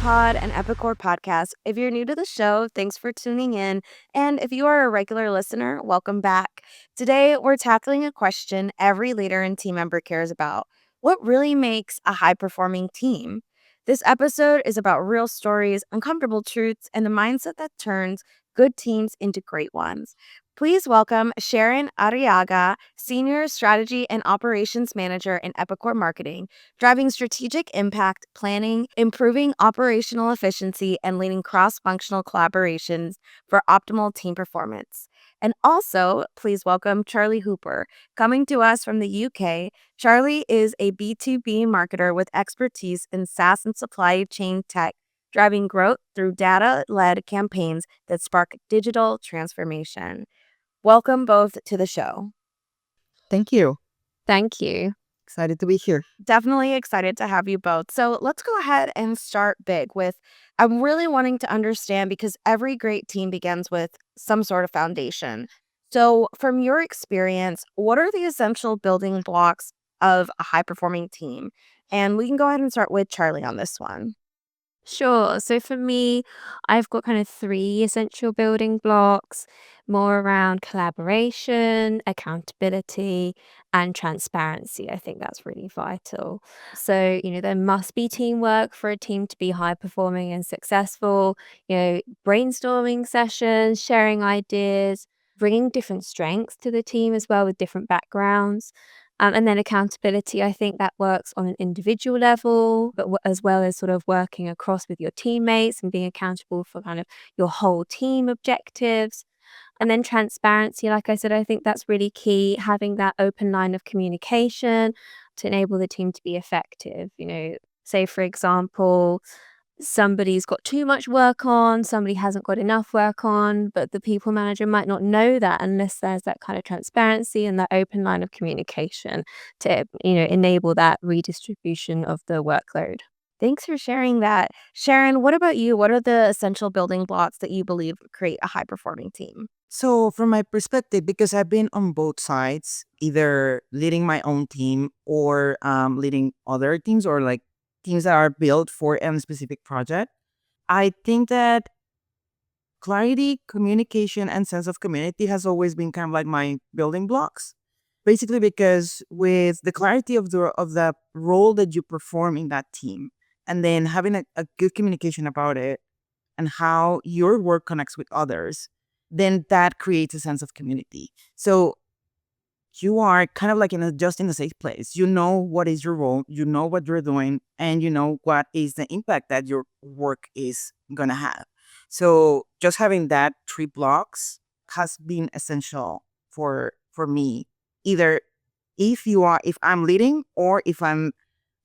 Pod, an Epicor podcast. If you're new to the show, thanks for tuning in. And if you are a regular listener, welcome back. Today, we're tackling a question every leader and team member cares about: what really makes a high performing team? This episode is about real stories, uncomfortable truths, and the mindset that turns good teams into great ones. Please welcome Sharon Arriaga, Senior Strategy and Operations Manager in Epicor Marketing, driving strategic impact planning, improving operational efficiency, and leading cross-functional collaborations for optimal team performance. And also, please welcome Charlie Hooper, coming to us from the UK. Charlie is a B2B marketer with expertise in SaaS and supply chain tech, driving growth through data-led campaigns that spark digital transformation. Welcome both to the show. Thank you. Thank you. Excited to be here. Definitely excited to have you both. So let's go ahead and start big with, I'm really wanting to understand, because every great team begins with some sort of foundation. So from your experience, what are the essential building blocks of a high performing team? And we can go ahead and start with Charlie on this one. Sure. So for me, I've got kind of three essential building blocks, more around collaboration, accountability, and transparency. I think that's really vital. So, there must be teamwork for a team to be high performing and successful, brainstorming sessions, sharing ideas, bringing different strengths to the team as well with different backgrounds. And then accountability, I think that works on an individual level, but as well as sort of working across with your teammates and being accountable for kind of your whole team objectives. And then transparency, like I said, I think that's really key, having that open line of communication to enable the team to be effective. Say, for example, somebody's got too much work on, somebody hasn't got enough work on, but the people manager might not know that unless there's that kind of transparency and that open line of communication to, enable that redistribution of the workload. Thanks for sharing that. Sharon, what about you? What are the essential building blocks that you believe create a high performing team? So, from my perspective, because I've been on both sides, either leading my own team or leading other teams, or like teams that are built for a specific project, I think that clarity, communication, and sense of community has always been kind of like my building blocks. Basically, because with the clarity of the role that you perform in that team, and then having a good communication about it and how your work connects with others, then that creates a sense of community. So you are kind of like just in a safe place. You know what is your role, you know what you're doing, and you know what is the impact that your work is gonna have. So just having that three blocks has been essential for me. Either if I'm leading, or if I'm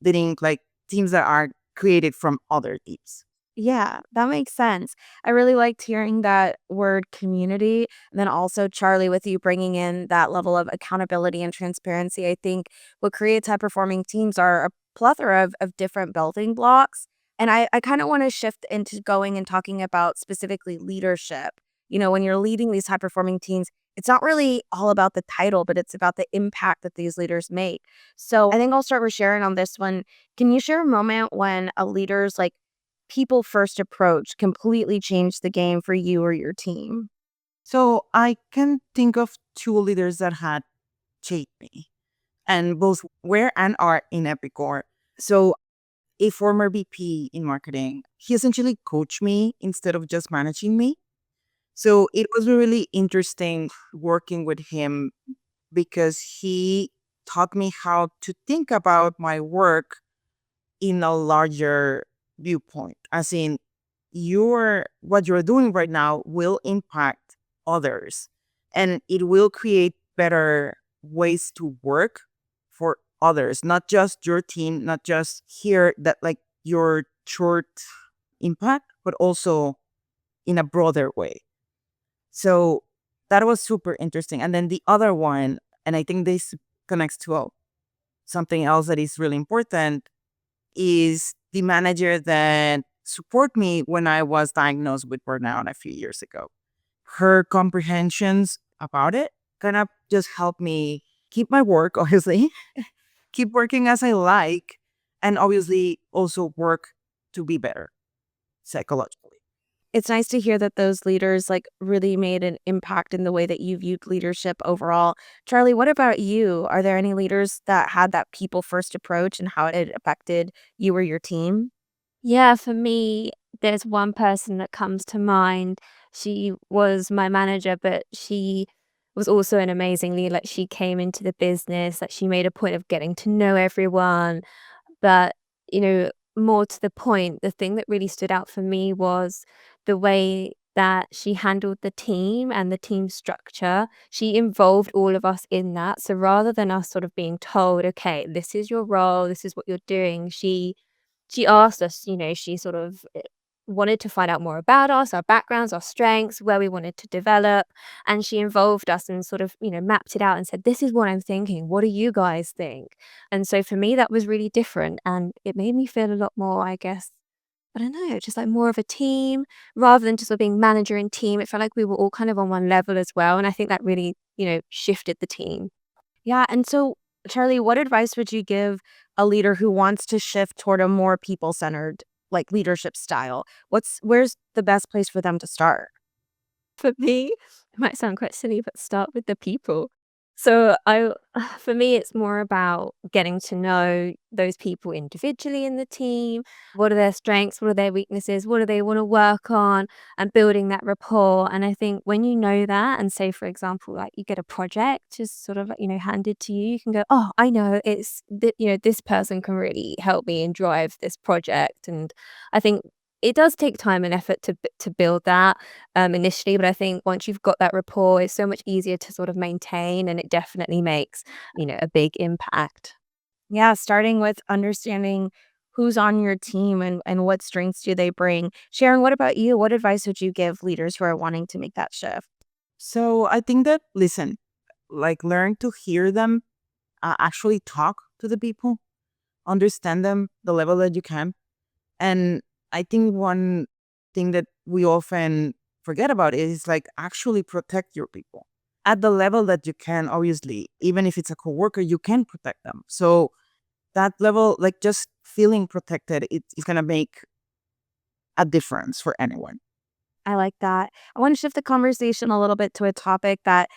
leading like teams that are created from other teams. Yeah, that makes sense. I really liked hearing that word community. And then also, Charlie, with you bringing in that level of accountability and transparency, I think what creates high performing teams are a plethora of different building blocks. And I kind of want to shift into going and talking about specifically leadership. When you're leading these high performing teams, it's not really all about the title, but it's about the impact that these leaders make. So I think I'll start with Sharon on this one. Can you share a moment when a leader's people first approach completely changed the game for you or your team? So I can think of two leaders that had shaped me, and both were and are in Epicor. So a former VP in marketing, he essentially coached me instead of just managing me. So it was really interesting working with him, because he taught me how to think about my work in a larger viewpoint, as in what you're doing right now will impact others, and it will create better ways to work for others, not just your team, not just here that like your short impact, but also in a broader way. So that was super interesting. And then the other one, and I think this connects to something else that is really important, is the manager that support me when I was diagnosed with burnout a few years ago. Her comprehensions about it kind of just helped me keep my work, obviously, keep working as I like, and obviously also work to be better. psychologically. It's nice to hear that those leaders, like, really made an impact in the way that you viewed leadership overall. Charlie, what about you? Are there any leaders that had that people first approach and how it affected you or your team? Yeah, for me, there's one person that comes to mind. She was my manager, but she was also an amazing leader. Like, she came into the business, like, she made a point of getting to know everyone. But, more to the point, the thing that really stood out for me was the way that she handled the team and the team structure. She involved all of us in that. So rather than us sort of being told, okay, this is your role, this is what you're doing, she asked us, she sort of wanted to find out more about us, our backgrounds, our strengths, where we wanted to develop. And she involved us and sort of, mapped it out and said, this is what I'm thinking. What do you guys think? And so for me, that was really different. And it made me feel a lot more, I guess, I don't know, just like more of a team rather than just sort of being manager and team. It felt like we were all kind of on one level as well. And I think that really, shifted the team. Yeah, and so, Charlie, what advice would you give a leader who wants to shift toward a more people-centered, like, leadership style? Where's the best place for them to start? For me, it might sound quite silly, but start with the people. So for me, it's more about getting to know those people individually in the team. What are their strengths? What are their weaknesses? What do they want to work on? And building that rapport. And I think when you know that, and say, for example, like you get a project just sort of, handed to you, you can go, oh, I know this person can really help me and drive this project. And I think it does take time and effort to build that initially, but I think once you've got that rapport, it's so much easier to sort of maintain, and it definitely makes, a big impact. Yeah, starting with understanding who's on your team and what strengths do they bring. Sharon, what about you? What advice would you give leaders who are wanting to make that shift? So I think that, listen, like learn to hear them, actually talk to the people, understand them the level that you can. And I think one thing that we often forget about is like actually protect your people at the level that you can. Obviously, even if it's a coworker, you can protect them. So that level, like just feeling protected, it's gonna make a difference for anyone. I like that. I want to shift the conversation a little bit to a topic that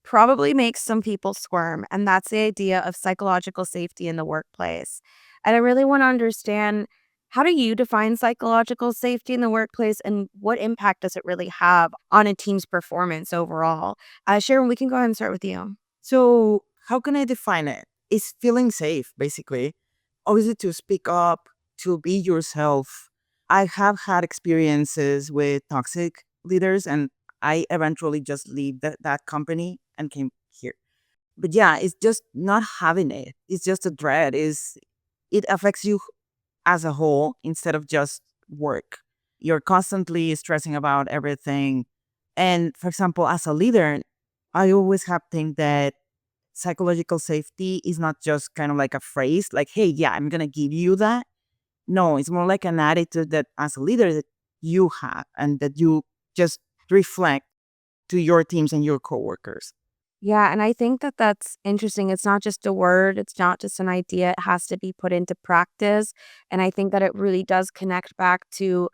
probably makes some people squirm, and that's the idea of psychological safety in the workplace. And I really want to understand, how do you define psychological safety in the workplace, and what impact does it really have on a team's performance overall? Sharon, we can go ahead and start with you. So how can I define it? It's feeling safe, basically. Obviously, to speak up, to be yourself. I have had experiences with toxic leaders, and I eventually just leave that company and came here. But yeah, it's just not having it. It's just a dread. It affects you as a whole instead of just work. You're constantly stressing about everything. And for example, as a leader, I always have think that psychological safety is not just kind of like a phrase, like, hey, yeah, I'm gonna give you that. No, it's more like an attitude that as a leader that you have and that you just reflect to your teams and your coworkers. Yeah, and I think that that's interesting. It's not just a word, it's not just an idea. It has to be put into practice. And I think that it really does connect back to,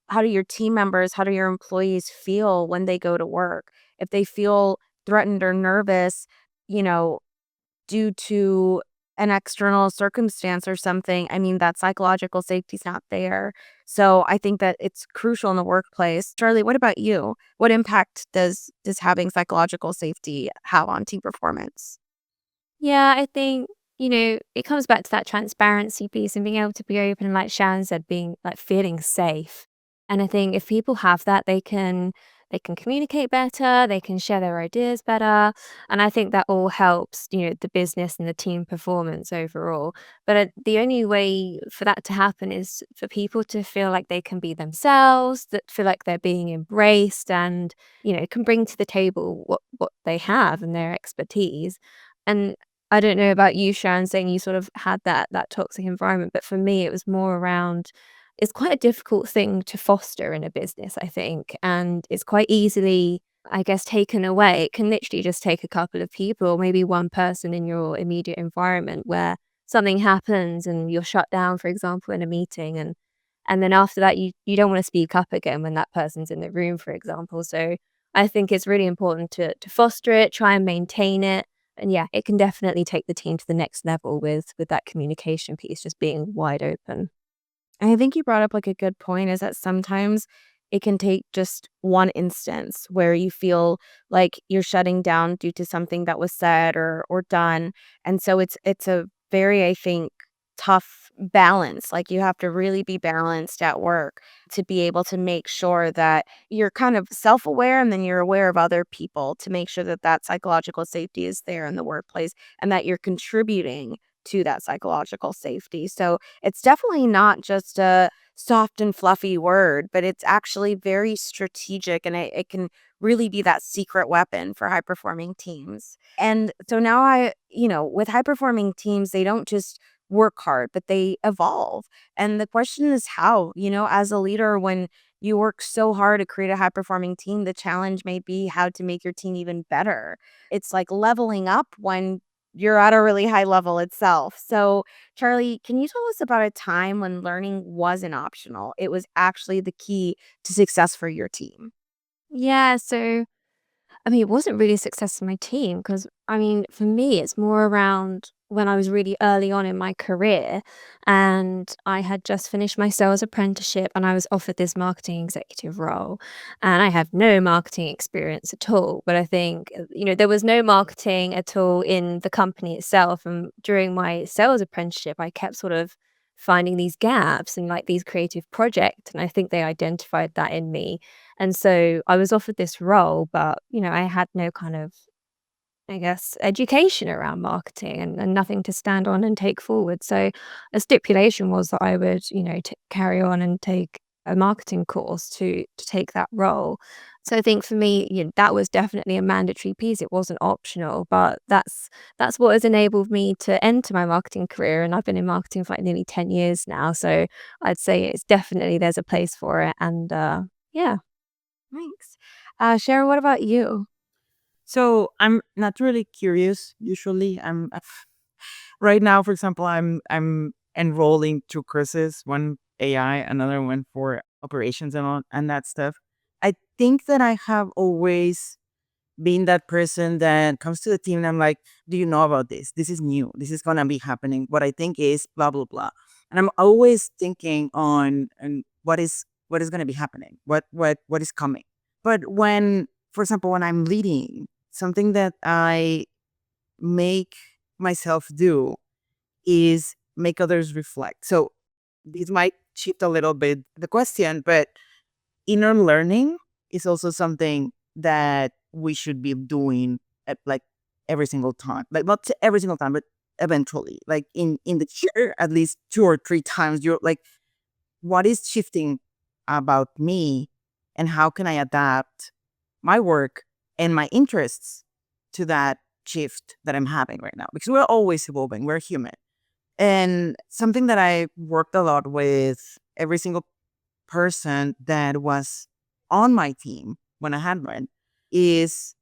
how do your team members, how do your employees feel when they go to work? If they feel threatened or nervous, you know, due to an external circumstance or something, I mean, that psychological safety's not there. So I think that it's crucial in the workplace. Charlie, what about you? What impact does having psychological safety have on team performance? Yeah, I think, it comes back to that transparency piece and being able to be open, and like Sharon said, being like feeling safe. And I think if people have that, they can communicate better, they can share their ideas better. And I think that all helps, the business and the team performance overall. But the only way for that to happen is for people to feel like they can be themselves, that feel like they're being embraced and, can bring to the table what they have and their expertise. And I don't know about you, Sharon, saying you sort of had that toxic environment, but for me, it was more around, it's quite a difficult thing to foster in a business, I think, and it's quite easily, I guess, taken away. It can literally just take a couple of people, maybe one person in your immediate environment where something happens and you're shut down, for example, in a meeting, and And then after that, you don't wanna speak up again when that person's in the room, for example. So I think it's really important to foster it, try and maintain it. And yeah, it can definitely take the team to the next level with that communication piece just being wide open. And I think you brought up like a good point is that sometimes it can take just one instance where you feel like you're shutting down due to something that was said or done. And so it's a very, I think, tough balance. Like you have to really be balanced at work to be able to make sure that you're kind of self-aware and then you're aware of other people to make sure that that psychological safety is there in the workplace and that you're contributing to that psychological safety. So it's definitely not just a soft and fluffy word, but it's actually very strategic and it can really be that secret weapon for high performing teams. And so now with high performing teams, they don't just work hard, but they evolve. And the question is how, as a leader, when you work so hard to create a high performing team, the challenge may be how to make your team even better. It's like leveling up when you're at a really high level itself. So, Charlie, can you tell us about a time when learning wasn't optional? It was actually the key to success for your team. Yeah, so I mean, it wasn't really a success in my team because, I mean, for me, it's more around when I was really early on in my career and I had just finished my sales apprenticeship and I was offered this marketing executive role. And I have no marketing experience at all. But I think, there was no marketing at all in the company itself. And during my sales apprenticeship, I kept sort of finding these gaps and like these creative projects. And I think they identified that in me and so I was offered this role, but, I had no kind of, I guess, education around marketing and nothing to stand on and take forward. So a stipulation was that I would, carry on and take a marketing course to take that role. So I think for me, that was definitely a mandatory piece. It wasn't optional, but that's what has enabled me to enter my marketing career. And I've been in marketing for like nearly 10 years now. So I'd say it's definitely there's a place for it. And yeah. Thanks. Sharon, what about you? So I'm not really curious. Usually, right now, for example, I'm enrolling two courses, one AI, another one for operations and all and that stuff. I think that I have always been that person that comes to the team and I'm like, do you know about this? This is new. This is gonna be happening. What I think is blah blah blah. And I'm always thinking on and what is gonna be happening, what is coming. But when, for example, when I'm leading, something that I make myself do is make others reflect. So this might shift a little bit the question, but inner learning is also something that we should be doing at like every single time. Like not every single time, but eventually. Like in the year, at least 2 or 3 times, you're like, what is shifting about me and how can I adapt my work and my interests to that shift that I'm having right now? Because we're always evolving, we're human. And something that I worked a lot with every single person that was on my team when I had one is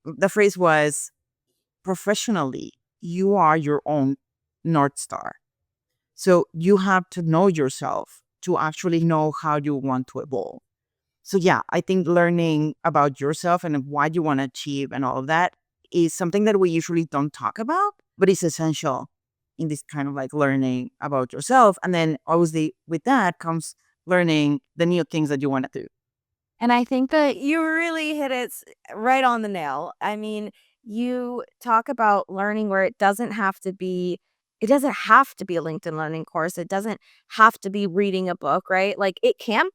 the phrase was professionally, you are your own North Star. So you have to know yourself to actually know how you want to evolve. So yeah, I think learning about yourself and what you want to achieve and all of that is something that we usually don't talk about, but it's essential in this kind of like learning about yourself. And then obviously with that comes learning the new things that you want to do. And I think that you really hit right on the nail. I mean, you talk about learning where it doesn't have to be a LinkedIn learning course. It doesn't have to be reading a book, right? Like it can,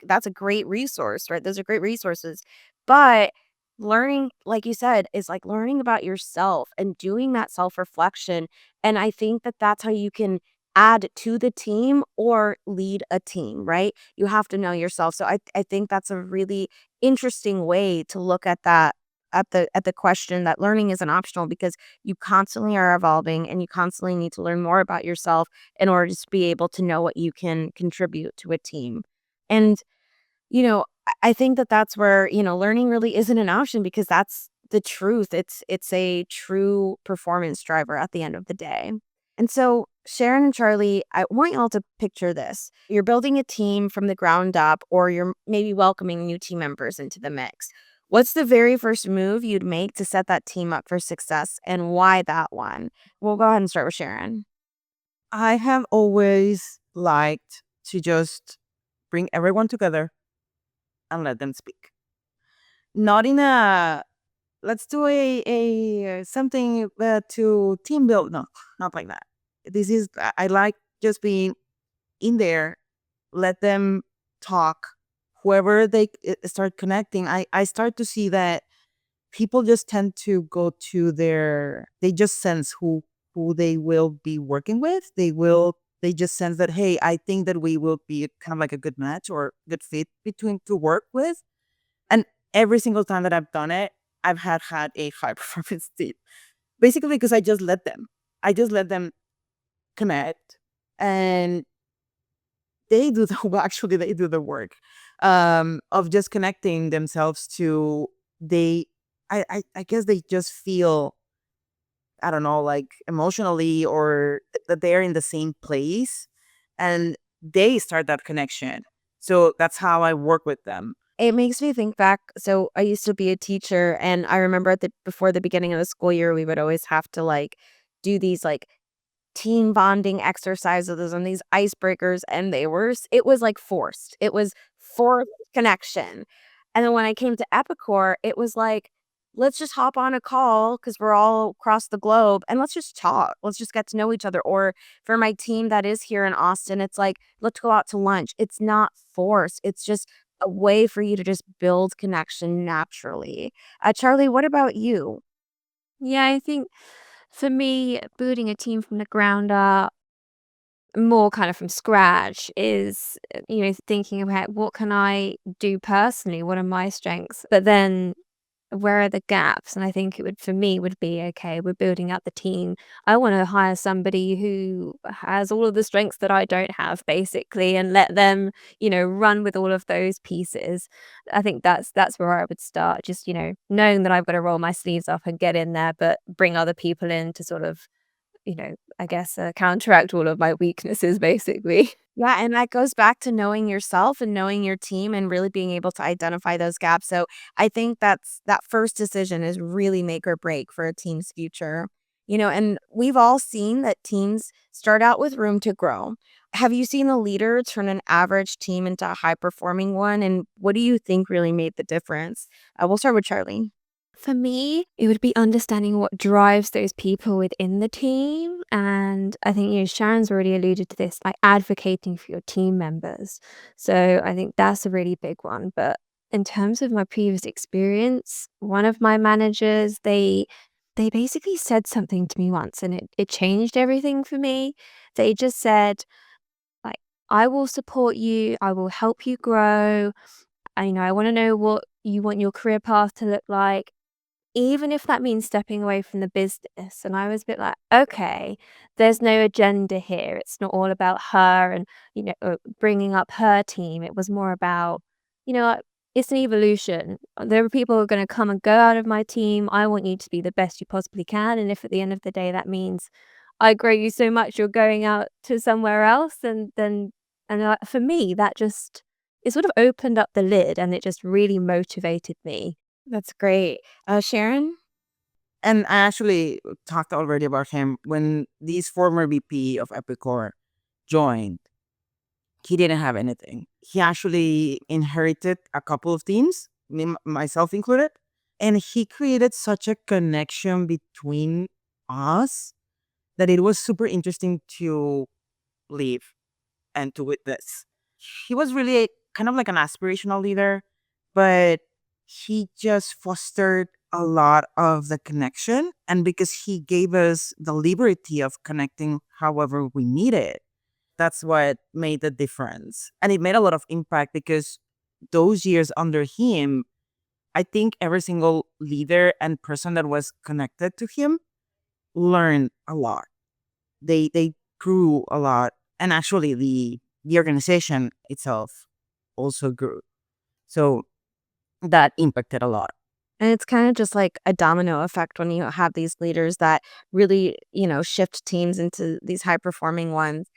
that's a great resource, right? Those are great resources. But learning, like you said, is like learning about yourself and doing that self reflection. And I think that that's how you can add to the team or lead a team, right? You have to know yourself. So I think that's a really interesting way to look at that at the question that learning isn't optional because you constantly are evolving and you constantly need to learn more about yourself in order to be able to know what you can contribute to a team. And I think that that's where, learning really isn't an option because that's the truth. It's a true performance driver at the end of the day. And so, Sharon and Charlie, I want y'all to picture this. You're building a team from the ground up, or you're maybe welcoming new team members into the mix. What's the very first move you'd make to set that team up for success, and why that one? We'll go ahead and start with Sharon. I have always liked to just bring everyone together and let them speak. Not in a let's do a something to team build. No, not like that. This is I like just being in there, let them talk. Whoever they start connecting, I start to see that people just tend to go to they just sense who they will be working with. They just sense that, hey, I think that we will be kind of like a good match or good fit between to work with. And every single time that I've done it, I've had a high performance team. Basically because I just let them connect, and they do the well, actually they do the work of just connecting themselves to they I guess they just feel, I don't know, like emotionally, or that they're in the same place, and they start that connection. So that's how I work with them. It makes me think back. So I used to be a teacher, and I remember before the beginning of the school year, we would always have to like do these like team bonding exercises and these icebreakers, and it was like forced. It was forced connection. And then when I came to Epicor, it was like, let's just hop on a call because we're all across the globe and let's just talk. Let's just get to know each other. Or for my team that is here in Austin, it's like, let's go out to lunch. It's not forced. It's just a way for you to just build connection naturally. Charlie, what about you? Yeah, I think for me, building a team from the ground up, more kind of from scratch, is, thinking about what can I do personally? What are my strengths? But then where are the gaps? And I think it would, for me, would be okay, we're building up the team. I want to hire somebody who has all of the strengths that I don't have, basically, and let them, run with all of those pieces. I think that's where I would start. Just, knowing that I've got to roll my sleeves up and get in there, but bring other people in to sort of, I guess, counteract all of my weaknesses, basically. Yeah, and that goes back to knowing yourself and knowing your team and really being able to identify those gaps. So I think that first decision is really make or break for a team's future. And we've all seen that teams start out with room to grow. Have you seen a leader turn an average team into a high performing one? And what do you think really made the difference? We'll start with Charlie. For me, it would be understanding what drives those people within the team. And I think, Sharon's already alluded to this, like advocating for your team members. So I think that's a really big one. But in terms of my previous experience, one of my managers, they basically said something to me once, and it changed everything for me. They just said, like, I will support you, I will help you grow. I want to know what you want your career path to look like, even if that means stepping away from the business. And I was a bit like, okay, there's no agenda here. It's not all about her and, bringing up her team. It was more about, like, it's an evolution. There are people who are going to come and go out of my team. I want you to be the best you possibly can. And if at the end of the day that means I grow you so much you're going out to somewhere else, for me, that just, it sort of opened up the lid and it just really motivated me. That's great. Sharon? And I actually talked already about him when this former VP of Epicor joined. He didn't have anything. He actually inherited a couple of teams, myself included, and he created such a connection between us that it was super interesting to live and to witness. He was really kind of like an aspirational leader, but he just fostered a lot of the connection. And because he gave us the liberty of connecting however we needed, that's what made the difference. And it made a lot of impact because those years under him, I think every single leader and person that was connected to him learned a lot. They grew a lot. And actually the organization itself also grew. So that impacted a lot. And it's kind of just like a domino effect when you have these leaders that really, shift teams into these high performing ones.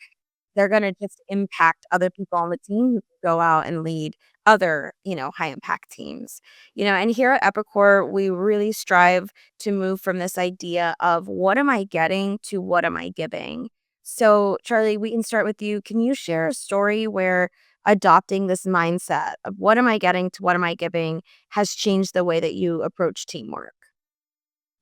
They're gonna just impact other people on the team who can go out and lead other, high impact teams. And here at Epicor, we really strive to move from this idea of what am I getting to what am I giving? So, Charlie, we can start with you. Can you share a story where adopting this mindset of what am I getting to what am I giving has changed the way that you approach teamwork?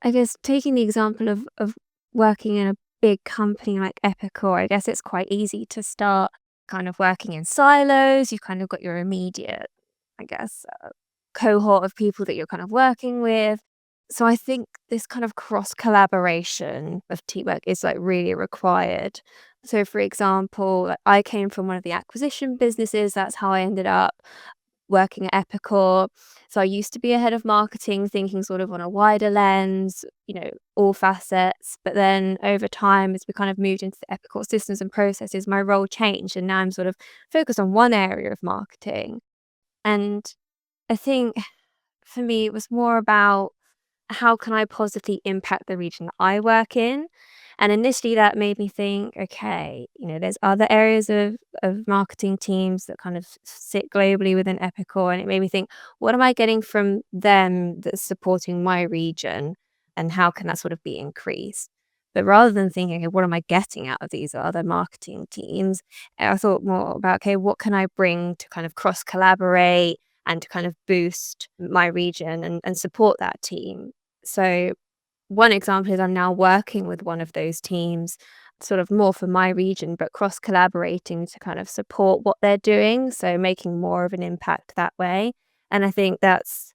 I guess taking the example of working in a big company like Epicor, I guess it's quite easy to start kind of working in silos. You've kind of got your immediate, I guess, cohort of people that you're kind of working with. So I think this kind of cross collaboration of teamwork is like really required. So, for example, like I came from one of the acquisition businesses. That's how I ended up working at Epicor. So I used to be a head of marketing, thinking sort of on a wider lens, all facets. But then over time, as we kind of moved into the Epicor systems and processes, my role changed. And now I'm sort of focused on one area of marketing. And I think for me, it was more about how can I positively impact the region that I work in? And initially that made me think, okay, there's other areas of marketing teams that kind of sit globally within Epicor. And it made me think, what am I getting from them that's supporting my region? And how can that sort of be increased? But rather than thinking, okay, what am I getting out of these other marketing teams? I thought more about, okay, what can I bring to kind of cross collaborate and to kind of boost my region and support that team? So one example is I'm now working with one of those teams, sort of more for my region, but cross collaborating to kind of support what they're doing. So making more of an impact that way. And I think that's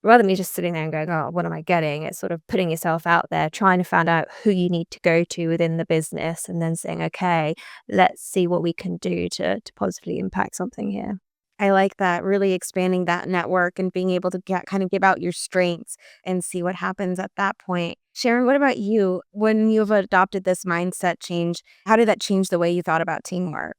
rather than me just sitting there and going, oh, what am I getting? It's sort of putting yourself out there, trying to find out who you need to go to within the business, and then saying, okay, let's see what we can do to positively impact something here. I like that, really expanding that network and being able to kind of give out your strengths and see what happens at that point. Sharon, what about you? When you've adopted this mindset change, how did that change the way you thought about teamwork?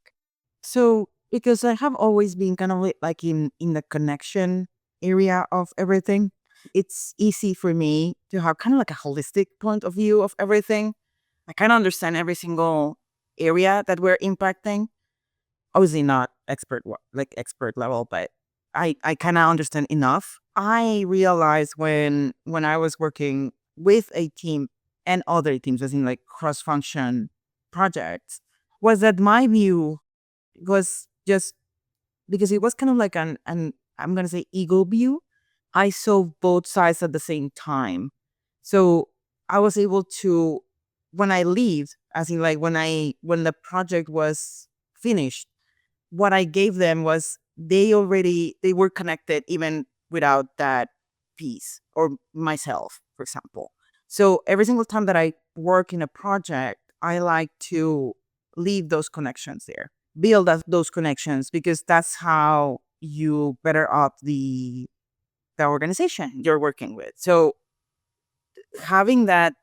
So because I have always been kind of like in the connection area of everything, it's easy for me to have kind of like a holistic point of view of everything. I kind of understand every single area that we're impacting. Obviously not like expert level, but I kind of understand enough. I realized when I was working with a team and other teams, as in like cross function projects, was that my view was just because it was kind of like an I'm gonna say ego view. I saw both sides at the same time. So I was able to when I leave, as in like when the project was finished, what I gave them was they were connected even without that piece or myself, for example. So every single time that I work in a project, I like to leave those connections there, build those connections because that's how you better up the organization you're working with. So having that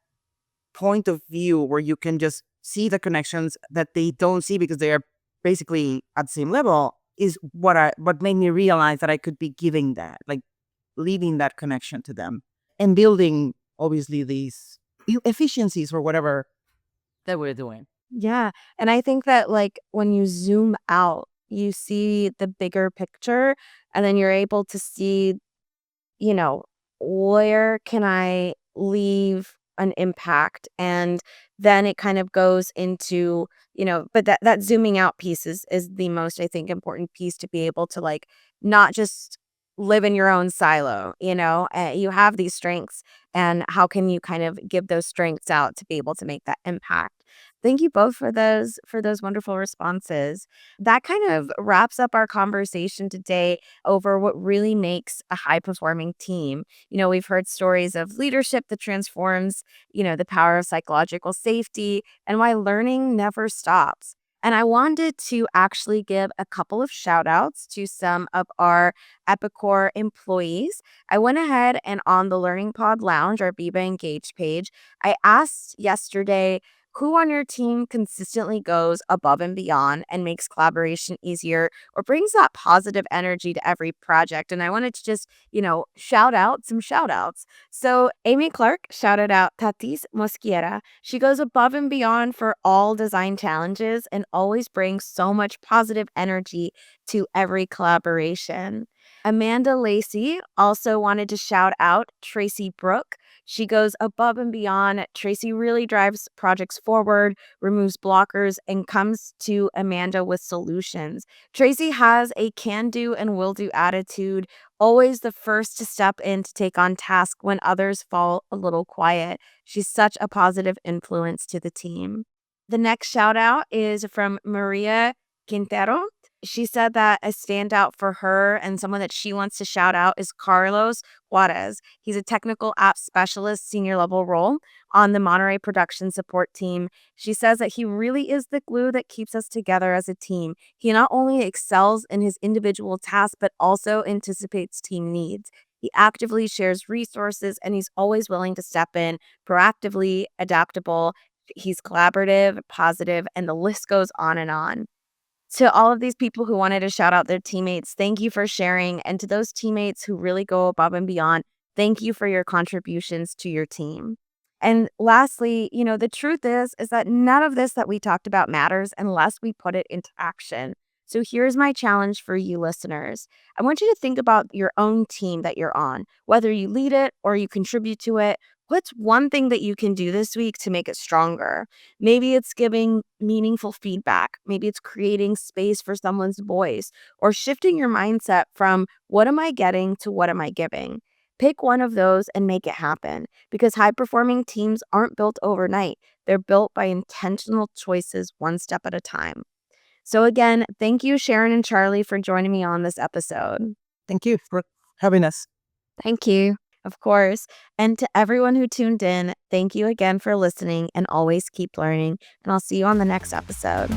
point of view where you can just see the connections that they don't see because they are basically at the same level is what made me realize that I could be giving that, like leaving that connection to them and building obviously these efficiencies or whatever that we're doing. Yeah. And I think that, like, when you zoom out, you see the bigger picture, and then you're able to see, you know, where can I leave an impact? And then it kind of goes into, but that zooming out piece is the most, I think, important piece to be able to, like, not just live in your own silo, you have these strengths, and how can you kind of give those strengths out to be able to make that impact? Thank you both for those wonderful responses. That kind of wraps up our conversation today over what really makes a high performing team. We've heard stories of leadership that transforms, the power of psychological safety and why learning never stops. And I wanted to actually give a couple of shout outs to some of our Epicor employees. I went ahead and on the Learning Pod Lounge, our Biba Engage page, I asked yesterday, Who on your team consistently goes above and beyond and makes collaboration easier or brings that positive energy to every project? And I wanted to just, shout out some shout outs. So, Amy Clark shouted out Tatis Mosquiera. She goes above and beyond for all design challenges and always brings so much positive energy to every collaboration. Amanda Lacey also wanted to shout out Tracy Brooke. She goes above and beyond. Tracy really drives projects forward, removes blockers, and comes to Amanda with solutions. Tracy has a can do and will do attitude, always the first to step in to take on tasks when others fall a little quiet. She's such a positive influence to the team. The next shout out is from Maria Quintero. She said that a standout for her and someone that she wants to shout out is Carlos Juarez. He's a technical app specialist, senior level role on the Monterey production support team. She says that he really is the glue that keeps us together as a team. He not only excels in his individual tasks, but also anticipates team needs. He actively shares resources and he's always willing to step in, proactively, adaptable. He's collaborative, positive, and the list goes on and on. To all of these people who wanted to shout out their teammates, thank you for sharing. And to those teammates who really go above and beyond, thank you for your contributions to your team. And lastly, the truth is that none of this that we talked about matters unless we put it into action. So here's my challenge for you listeners. I want you to think about your own team that you're on, whether you lead it or you contribute to it. What's one thing that you can do this week to make it stronger? Maybe it's giving meaningful feedback. Maybe it's creating space for someone's voice or shifting your mindset from what am I getting to what am I giving. Pick one of those and make it happen because high performing teams aren't built overnight. They're built by intentional choices, one step at a time. So, again, thank you, Sharon and Charlie, for joining me on this episode. Thank you for having us. Thank you. Of course. And to everyone who tuned in, thank you again for listening and always keep learning. And I'll see you on the next episode.